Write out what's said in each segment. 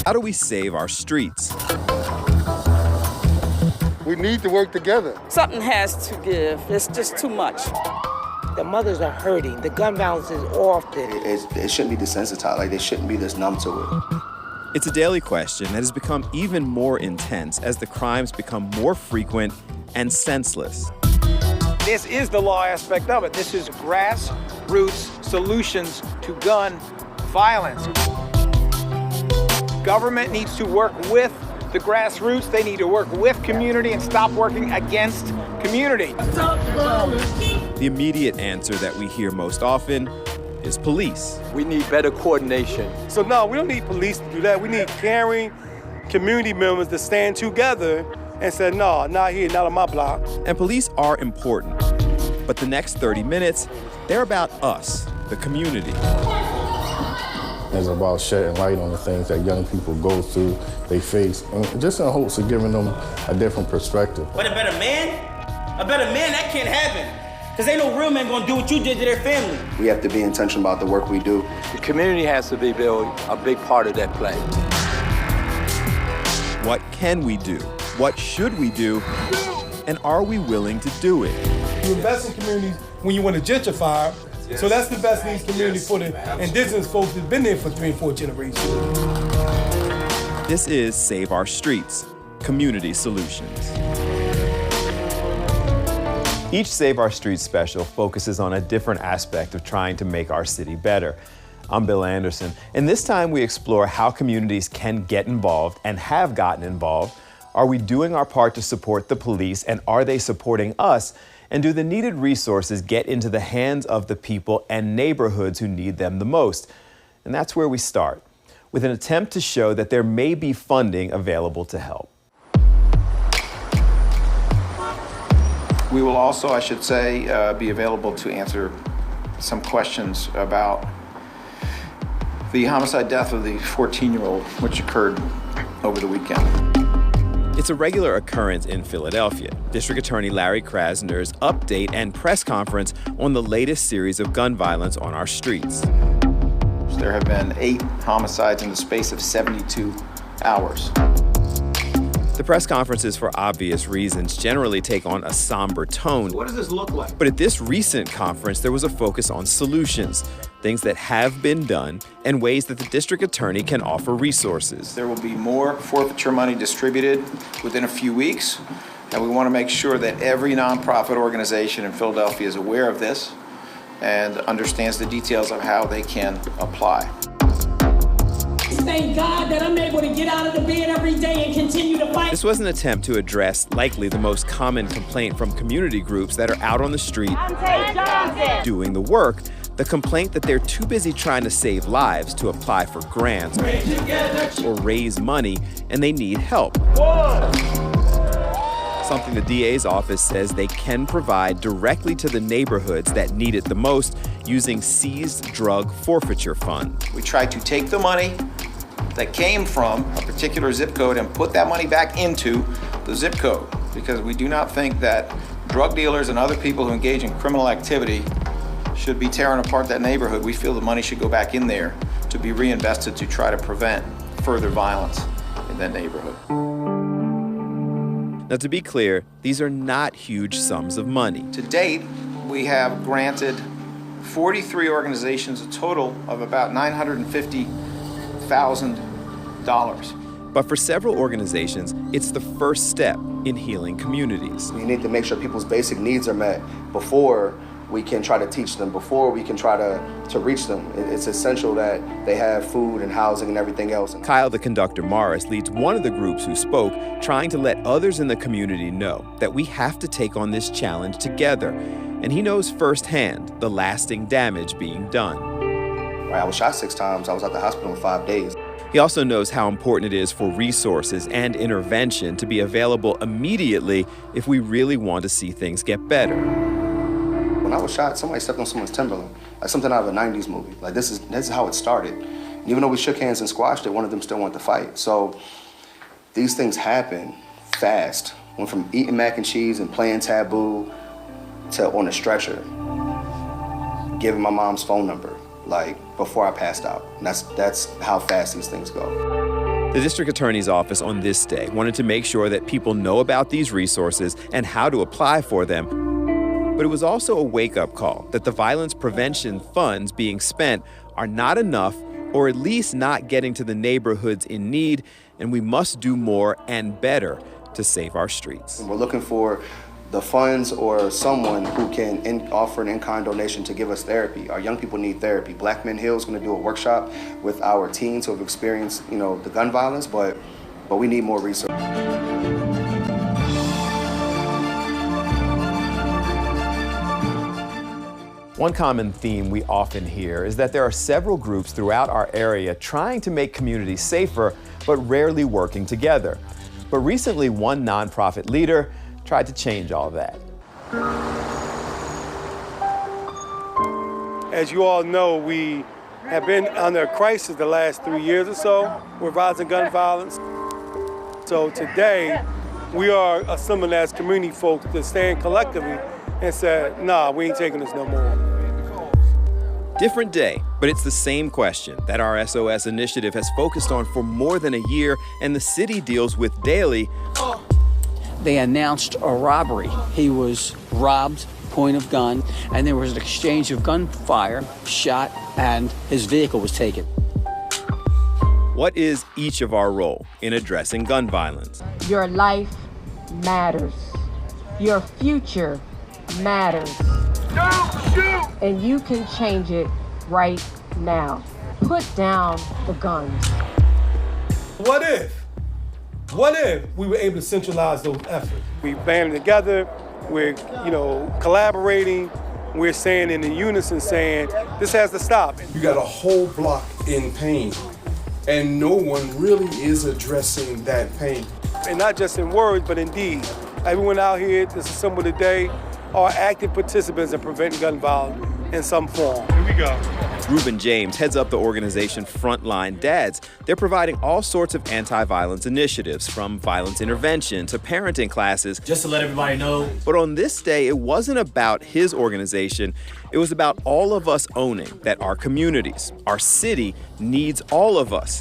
How do we save our streets? We need to work together. Something has to give. It's just too much. The mothers are hurting. The gun violence is often. It shouldn't be desensitized. Like, they shouldn't be this numb to it. It's a daily question that has become even more intense as the crimes become more frequent and senseless. This is the law aspect of it. This is grassroots solutions to gun violence. Government needs to work with the grassroots. They need to work with community and stop working against community. The immediate answer that we hear most often is police. We need better coordination. So no, we don't need police to do that. We need caring community members to stand together and say, no, not here, not on my block. And police are important. But the next 30 minutes, they're about us, the community. It's about shedding light on the things that young people go through, they face, and just in hopes of giving them a different perspective. But a better man, that can't happen. Because ain't no real man gonna do what you did to their family. We have to be intentional about the work we do. The community has to be a big part of that play. What can we do? What should we do? And are we willing to do it? You invest in communities when you want to gentrify. So that's the best needs community for the indigenous folks that's been there for 3 and 4 generations. This is Save Our Streets, Community Solutions. Each Save Our Streets special focuses on a different aspect of trying to make our city better. I'm Bill Anderson, and this time we explore how communities can get involved and have gotten involved. Are we doing our part to support the police, and are they supporting us? And do the needed resources get into the hands of the people and neighborhoods who need them the most? And that's where we start, with an attempt to show that there may be funding available to help. We will also, I should say, be available to answer some questions about the homicide death of the 14-year-old, which occurred over the weekend. It's a regular occurrence in Philadelphia. District Attorney Larry Krasner's update and press conference on the latest series of gun violence on our streets. There have been 8 homicides in the space of 72 hours. The press conferences, for obvious reasons, generally take on a somber tone. What does this look like? But at this recent conference, there was a focus on solutions, things that have been done, and ways that the district attorney can offer resources. There will be more forfeiture money distributed within a few weeks, and we want to make sure that every nonprofit organization in Philadelphia is aware of this and understands the details of how they can apply. Thank God that I'm able to get out of the bed every day and continue to fight. This was an attempt to address likely the most common complaint from community groups that are out on the street doing the work, the complaint that they're too busy trying to save lives to apply for grants or raise money, and they need help. Something the DA's office says they can provide directly to the neighborhoods that need it the most using seized drug forfeiture fund. We try to take the money that came from a particular zip code and put that money back into the zip code, because we do not think that drug dealers and other people who engage in criminal activity should be tearing apart that neighborhood. We feel the money should go back in there to be reinvested to try to prevent further violence in that neighborhood. Now, to be clear, these are not huge sums of money. To date, we have granted 43 organizations a total of about $950,000. But for several organizations, it's the first step in healing communities. We need to make sure people's basic needs are met before we can try to teach them, before we can try to reach them. It's essential that they have food and housing and everything else. Kyle, the conductor Morris, leads one of the groups who spoke, trying to let others in the community know that we have to take on this challenge together. And he knows firsthand the lasting damage being done. I was shot 6 times. I was at the hospital in 5 days. He also knows how important it is for resources and intervention to be available immediately if we really want to see things get better. When I was shot, somebody stepped on someone's Timberland, like something out of a 90s movie. Like this is how it started. And even though we shook hands and squashed it, one of them still wanted to fight. So these things happen fast. Went from eating mac and cheese and playing Taboo to on a stretcher, giving my mom's phone number, like before I passed out. And that's how fast these things go. The district attorney's office on this day wanted to make sure that people know about these resources and how to apply for them. But it was also a wake-up call that the violence prevention funds being spent are not enough, or at least not getting to the neighborhoods in need, and we must do more and better to save our streets. We're looking for the funds or someone who can offer an in-kind donation to give us therapy. Our young people need therapy. Black Men Hill is going to do a workshop with our teens who have experienced, the gun violence, but we need more resources. One common theme we often hear is that there are several groups throughout our area trying to make communities safer, but rarely working together. But recently, one nonprofit leader tried to change all that. As you all know, we have been under a crisis the last 3 years or so with rising gun violence. So today, we are assembling as community folks to stand collectively and say, nah, we ain't taking this no more. Different day, but it's the same question that our SOS initiative has focused on for more than a year and the city deals with daily. They announced a robbery. He was robbed, point of gun, and there was an exchange of gunfire, shot, and his vehicle was taken. What is each of our role in addressing gun violence? Your life matters. Your future matters. Don't shoot! And you can change it right now. Put down the guns. What if we were able to centralize those efforts? We band together, we're, collaborating, we're saying in unison, saying, this has to stop. You got a whole block in pain, and no one really is addressing that pain. And not just in words, but in deed. Everyone out here that's assembled today are active participants in preventing gun violence in some form. Here we go. Reuben James heads up the organization Frontline Dads. They're providing all sorts of anti-violence initiatives, from violence intervention to parenting classes. Just to let everybody know. But on this day, it wasn't about his organization. It was about all of us owning that our communities, our city, needs all of us.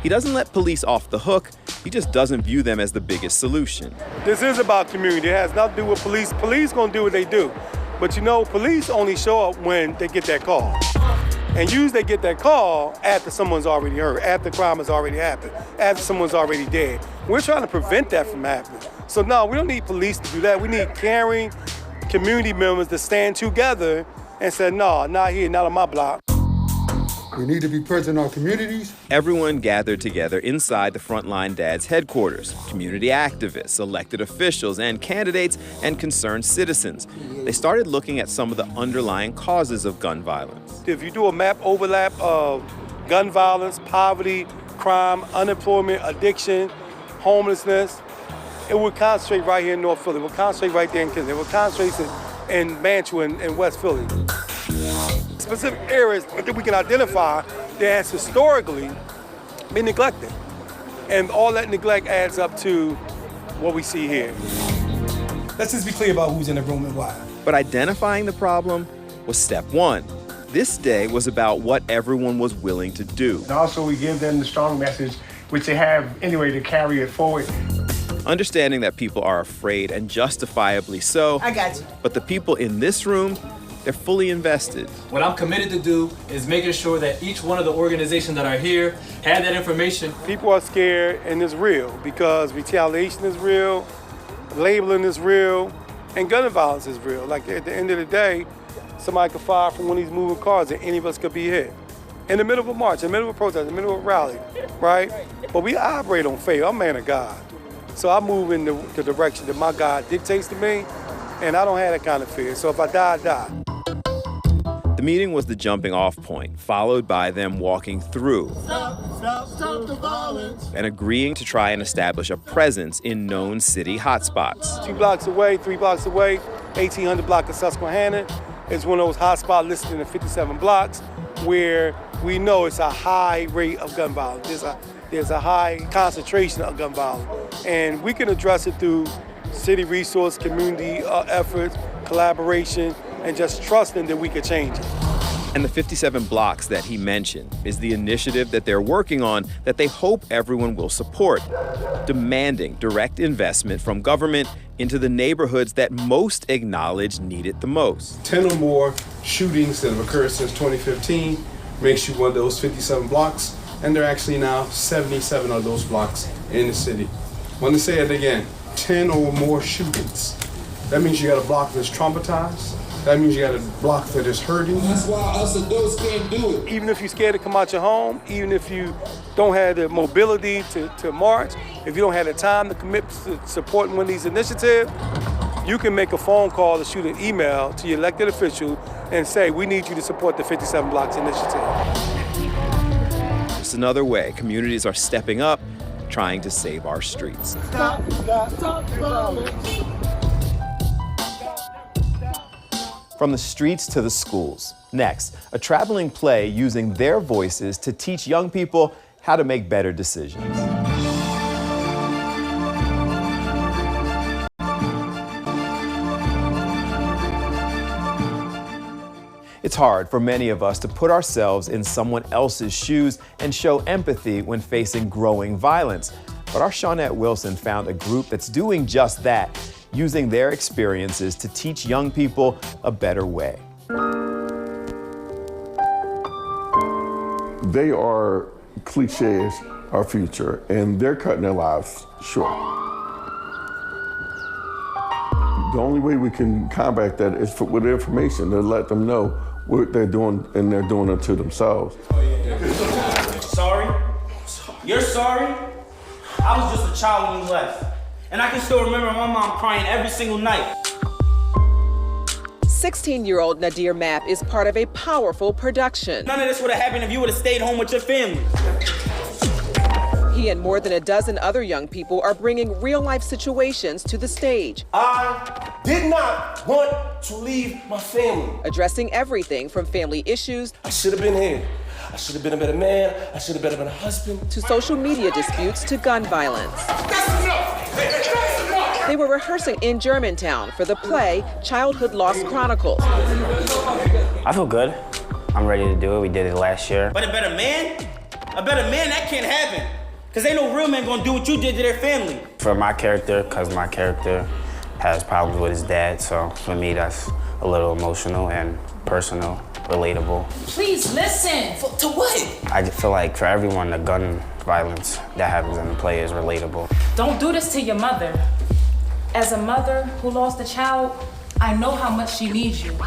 He doesn't let police off the hook. He just doesn't view them as the biggest solution. This is about community. It has nothing to do with police. Police gonna do what they do. But police only show up when they get that call. And usually they get that call after someone's already hurt, after the crime has already happened, after someone's already dead. We're trying to prevent that from happening. So no, we don't need police to do that. We need caring community members to stand together and say, no, not here, not on my block. We need to be present in our communities. Everyone gathered together inside the Frontline Dads headquarters. Community activists, elected officials, and candidates and concerned citizens. They started looking at some of the underlying causes of gun violence. If you do a map overlap of gun violence, poverty, crime, unemployment, addiction, homelessness, it would concentrate right here in North Philly. It would concentrate right there in Kensington. It would concentrate in Mantua and West Philly. Specific areas that we can identify that has historically been neglected. And all that neglect adds up to what we see here. Let's just be clear about who's in the room and why. But identifying the problem was step one. This day was about what everyone was willing to do. And also we give them the strong message, which they have anyway to carry it forward. Understanding that people are afraid, and justifiably so. I got you. But the people in this room, they're fully invested. What I'm committed to do is making sure that each one of the organizations that are here have that information. People are scared, and it's real, because retaliation is real, labeling is real, and gun violence is real. Like, at the end of the day, somebody could fire from one of these moving cars and any of us could be hit. In the middle of a march, in the middle of a protest, in the middle of a rally, right? But we operate on faith. I'm a man of God. So I move in the direction that my God dictates to me, and I don't have that kind of fear. So if I die, I die. The meeting was the jumping off point, followed by them walking through Stop the violence. and agreeing to try and establish a presence in known city hotspots. 2 blocks away, 3 blocks away, 1800 block of Susquehanna is one of those hotspots listed in the 57 blocks where we know it's a high rate of gun violence. There's a high concentration of gun violence. And we can address it through city resource, community efforts, collaboration, and just trusting that we could change it. And the 57 blocks that he mentioned is the initiative that they're working on that they hope everyone will support, demanding direct investment from government into the neighborhoods that most acknowledge need it the most. 10 or more shootings that have occurred since 2015 makes you one of those 57 blocks, and there are actually now 77 of those blocks in the city. I want to say it again, 10 or more shootings. That means you got a block that's traumatized. That means you got a block that is hurting. That's why us adults can't do it. Even if you're scared to come out your home, even if you don't have the mobility to march, if you don't have the time to commit to supporting one of these initiatives, you can make a phone call or shoot an email to your elected official and say, we need you to support the 57 Blocks initiative. It's another way communities are stepping up, trying to save our streets. Stop violence. From the streets to the schools. Next, a traveling play using their voices to teach young people how to make better decisions. It's hard for many of us to put ourselves in someone else's shoes and show empathy when facing growing violence. But our Shawnette Wilson found a group that's doing just that, using their experiences to teach young people a better way. They are cliches, our future, and they're cutting their lives short. The only way we can combat that is with information, to let them know what they're doing, and they're doing it to themselves. Sorry? You're sorry? I was just a child when you left. And I can still remember my mom crying every single night. 16-year-old Nadir Mapp is part of a powerful production. None of this would have happened if you would have stayed home with your family. He and more than a dozen other young people are bringing real-life situations to the stage. I did not want to leave my family. Addressing everything from family issues. I should have been here. I should have been a better man. I should have been a better husband. To social media disputes to gun violence. That's enough. That's enough. They were rehearsing in Germantown for the play Childhood Lost Chronicles. I feel good. I'm ready to do it. We did it last year. But a better man, that can't happen. Because ain't no real man gonna do what you did to their family. For my character, because my character has problems with his dad, so for me that's a little emotional and personal, relatable. Please listen. To what? I just feel like for everyone, the gun violence that happens in the play is relatable. Don't do this to your mother. As a mother who lost a child, I know how much she needs you.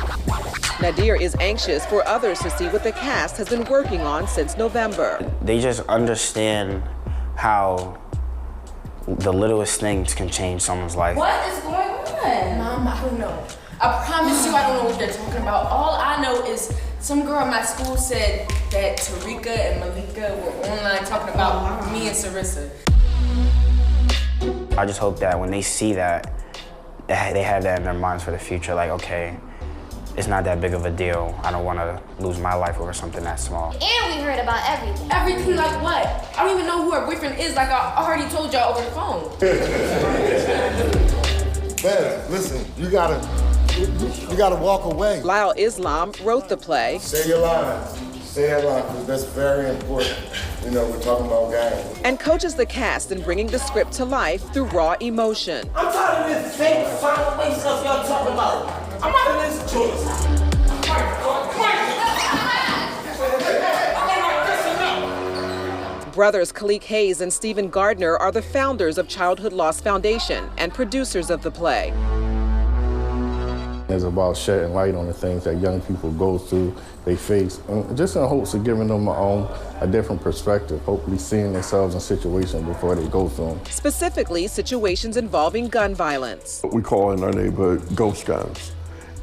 Nadir is anxious for others to see what the cast has been working on since November. They just understand how the littlest things can change someone's life. What is going on? Mom, I don't know. I promise you I don't know what they're talking about. All I know is some girl at my school said that Tarika and Malika were online talking about me and Sarissa. I just hope that when they see that, they have that in their minds for the future, like, okay, it's not that big of a deal. I don't want to lose my life over something that small. And we heard about everything. Everything like what? I don't even know who her boyfriend is, like I already told y'all over the phone. Man, listen, you gotta walk away. Lyle Islam wrote the play. Say your lines. Say that line, because that's very important. You know, we're talking about gangs. And coaches the cast in bringing the script to life through raw emotion. I'm tired of this fake final way stuff y'all talking about. I'm not in this choice. Brothers Khalik Hayes and Stephen Gardner are the founders of Childhood Lost Foundation and producers of the play. It's about shedding light on the things that young people go through, they face, and just in hopes of giving them a different perspective, hopefully seeing themselves in situations before they go through them. Specifically, situations involving gun violence. What we call in our neighborhood ghost guns,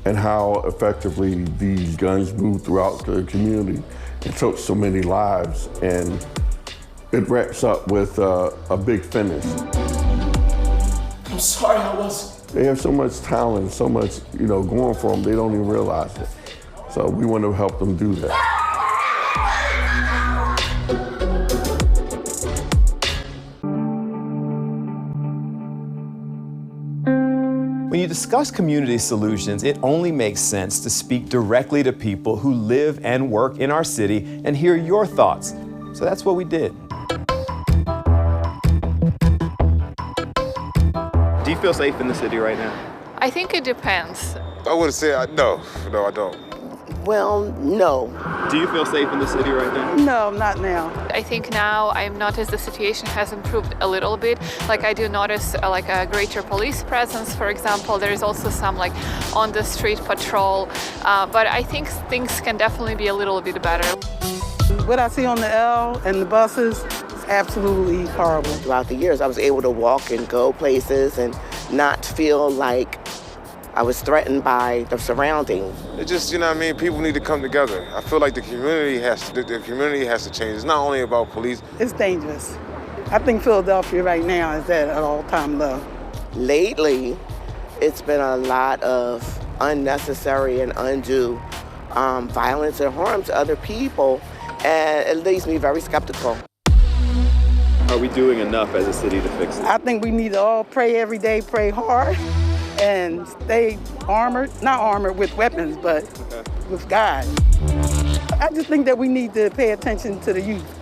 and how effectively these guns move throughout the community and took so many lives, and it wraps up with a big finish. I'm sorry I wasn't. They have so much talent, so much, going for them, they don't even realize it. So we want to help them do that. When you discuss community solutions, it only makes sense to speak directly to people who live and work in our city and hear your thoughts. So that's what we did. Do you feel safe in the city right now? I think it depends. I would say no, I don't. Well, no. Do you feel safe in the city right now? No, not now. I think now I've noticed the situation has improved a little bit. Like I do notice like a greater police presence, for example. There is also some like on the street patrol, but I think things can definitely be a little bit better. What I see on the L and the buses is absolutely horrible. Throughout the years, I was able to walk and go places and not feel like I was threatened by the surroundings. It just, you know what I mean, people need to come together. I feel like the community has to change. It's not only about police. It's dangerous. I think Philadelphia right now is at an all-time low. Lately, it's been a lot of unnecessary and undue violence and harm to other people, and it leaves me very skeptical. Are we doing enough as a city to fix it? I think we need to all pray every day, pray hard, and stay armored, not armored with weapons, but with God. I just think that we need to pay attention to the youth.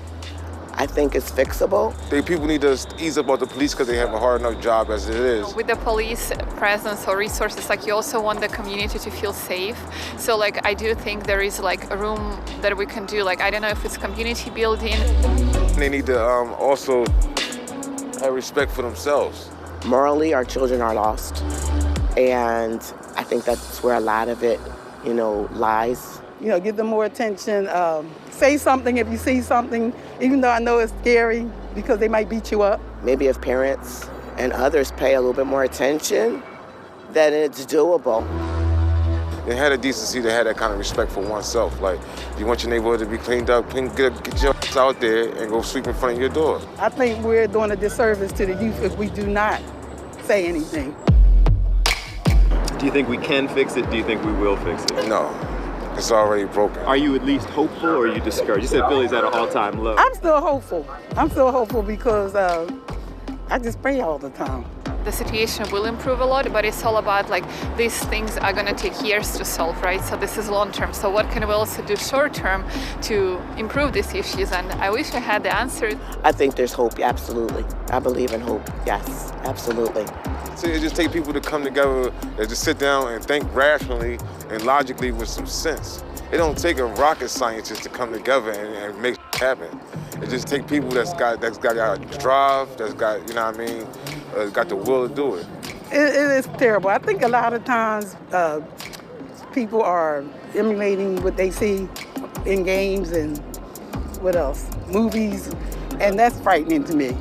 I think it's fixable. People need to ease up on the police because they have a hard enough job as it is. With the police presence or resources, like you also want the community to feel safe. So like I do think there is like a room that we can do, like I don't know if it's community building. They need to also have respect for themselves. Morally, our children are lost. And I think that's where a lot of it, lies. Give them more attention. Say something if you see something, even though I know it's scary because they might beat you up. Maybe if parents and others pay a little bit more attention, then it's doable. They had a decency to have that kind of respect for oneself. Like, you want your neighborhood to be cleaned up, get your ass out there and go sweep in front of your door. I think we're doing a disservice to the youth if we do not say anything. Do you think we can fix it? Do you think we will fix it? No. It's already broken. Are you at least hopeful or are you discouraged? You said Philly's at an all-time low. I'm still hopeful. Because I just pray all the time. The situation will improve a lot, but it's all about like these things are going to take years to solve, right? So this is long term. So what can we also do short term to improve these issues? And I wish I had the answer. I think there's hope, absolutely. I believe in hope, yes, absolutely. So it just takes people to come together and just sit down and think rationally and logically with some sense. It don't take a rocket scientist to come together and make it happen. It just takes people that's got drive, that's got, got the will to do it. It is terrible. I think a lot of times people are emulating what they see in games and what else? Movies, and that's frightening to me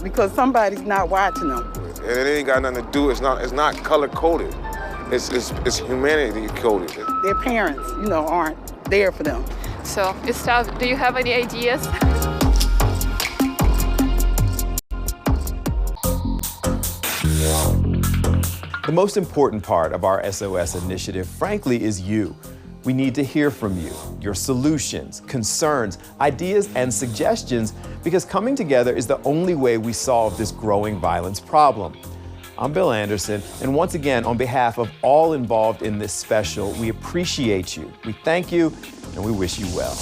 because somebody's not watching them. And it ain't got nothing to do, it's not color-coded. It's humanity-coded. Their parents, aren't there for them. So it's tough. Do you have any ideas? The most important part of our SOS initiative, frankly, is you. We need to hear from you, your solutions, concerns, ideas, and suggestions, because coming together is the only way we solve this growing violence problem. I'm Bill Anderson, and once again, on behalf of all involved in this special, we appreciate you, we thank you, and we wish you well.